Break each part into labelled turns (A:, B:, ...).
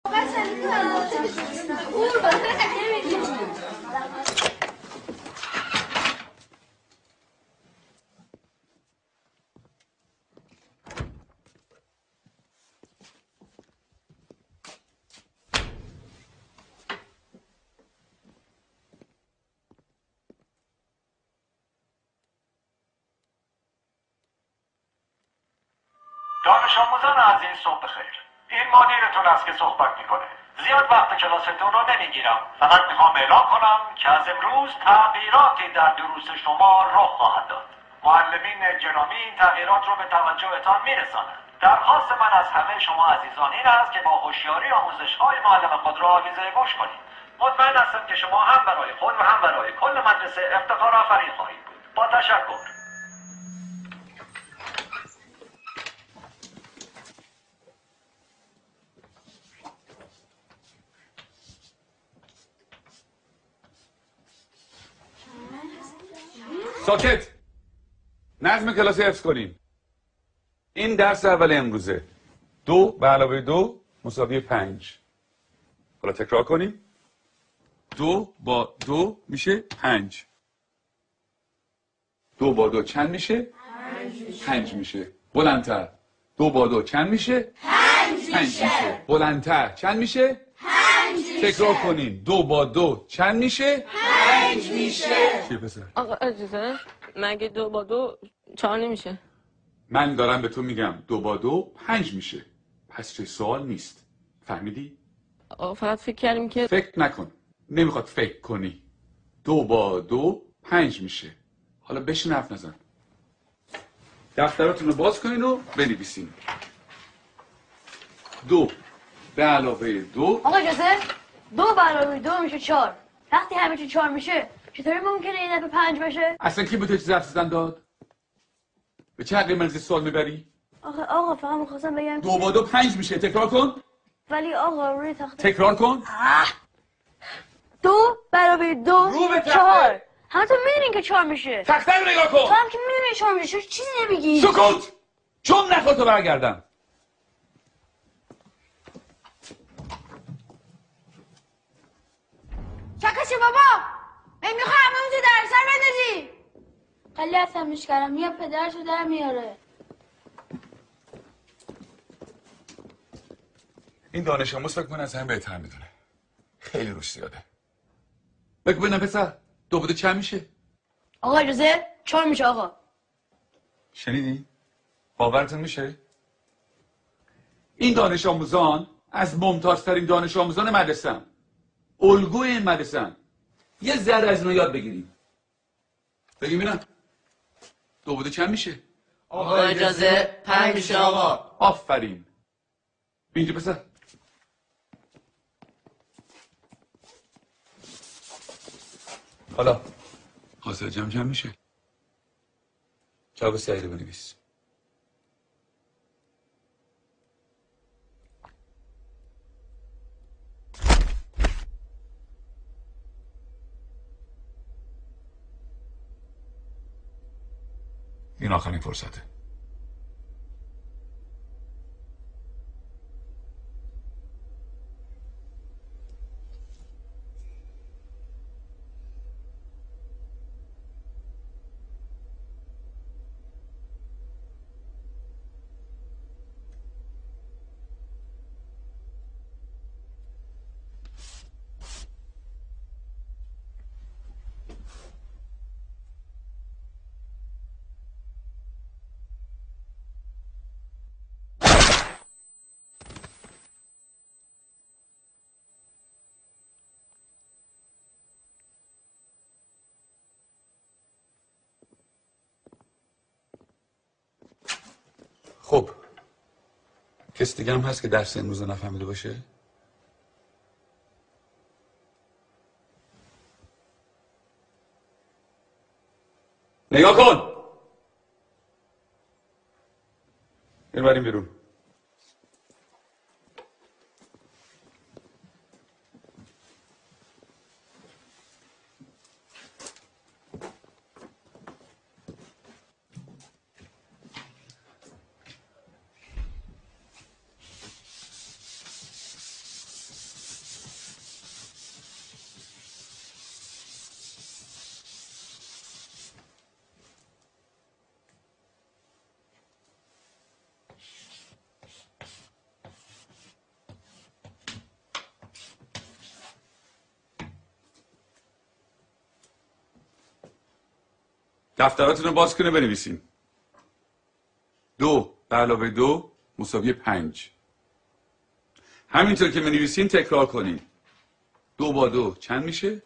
A: دانش آموزان عزیز صبح بخیر. این مدیرتون است که صحبت میکنه. زیاد وقت کلاستون رو نمیگیرم. فقط میخوام اعلام کنم که از امروز تغییراتی در دروس شما رخ خواهد داد. معلمین گرامی این تغییرات رو به توجهتان میرسانند. درخواست من از همه شما عزیزان این است که با هوشیاری آموزش‌های معلم خود را آویزه گوش کنید. مطمئن هستم که شما هم برای خود و هم برای کل مدرسه افتخار آفرین خواهید بود. با تشکر.
B: ساکت. نظم کلاس حفظ کنین. این درس اول امروزه. 2 به علاوه 2 مساوی 5. حالا تکرار کنیم. 2 با 2 میشه 5. 2 با 2 چند میشه؟ 5 میشه. بلندتر. 2 با 2 چند میشه؟ 5 میشه. بلندتر. چند میشه؟ 5 میشه. تکرار کنین. 2 با 2 چند میشه؟ 5 میشه. چی پسر؟
C: آقا اجازه مگه 2 با 2 4 نمیشه؟
B: من دارم به تو میگم 2 با 2 5 میشه. پس چه سوال نیست. فهمیدی؟
C: آقا فقط فکر کردیم که
B: فکر نکن. نمیخواد فکر کنی. 2 با 2 5 میشه. حالا بشین حرف نزن. دفتراتون رو باز کنین و بنویسین. 2 به علاوه 2.
D: آقا اجازه 2 به علاوه 2 میشه 4. وقتی همه چی 4 میشه چطوری ممکنه این دفعه 5 بشه؟
B: اصلا کی به تو چیزی حرف زدن داد؟ به چه حقی من از سوال میبری؟
D: آقا فقط میخواستم بگم
B: 2 با 2 5 میشه. تکرار کن.
D: ولی آقا روی تخته
B: تکرار کن.
D: 2 به علاوه 2
B: رو به تخته.
D: 4. همه تو میدونین که 4 میشه.
B: تخته رو نگاه
D: تو
B: کن.
D: هم که میدونی 4 میشه چیزی نمیگی.
B: سکوت. چون نخواد تو برگردم.
D: چکشی بابا من میخوام همون تو در سر بندازی. خیلی عصبیش کردم یا پدرشو در میاره.
B: این دانش آموز فکر کنه از همه بهتر میدونه. خیلی روش زیاده. بگو ببینم پسر 2 با 2 چند میشه؟
D: آقا اجازه 4 میشه آقا.
B: شنیدی؟ باورتون میشه؟ این دانش آموزان از ممتازترین دانش آموزان مدرسه‌ان. الگوی این مدرسه‌ان. یه ذره از اینا یاد بگیریم. بگیم ببینم 2 با 2 چند میشه؟
E: آقا اجازه 5 میشه آقا.
B: آفرین. اینجا پسر. حالا حاصل جمع میشه. جواب سعیده بنویس. این آخرین فرصته. خب کسی دیگه هم هست که درس امروز رو نفهمیده باشه؟ نگاه کن. این بریم بیرون. دفتراتون رو باز کنه بنویسین. 2 به علاوه 2 مساوی 5. همینطور که بنویسین تکرار کنین. 2 با 2 چند میشه؟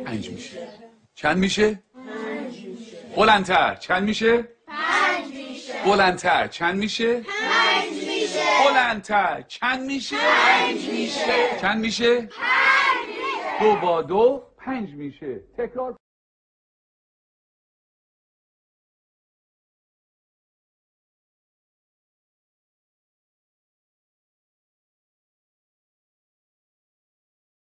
B: 5 میشه. چند میشه؟
D: 5 میشه.
B: بلندتر چند میشه؟
D: 5 میشه.
B: بلندتر چند میشه؟
D: 5 میشه.
B: بلندتر چند میشه؟
D: 5 میشه.
B: چند میشه؟
D: 5 میشه.
B: 2 با 2 5 میشه. تکرار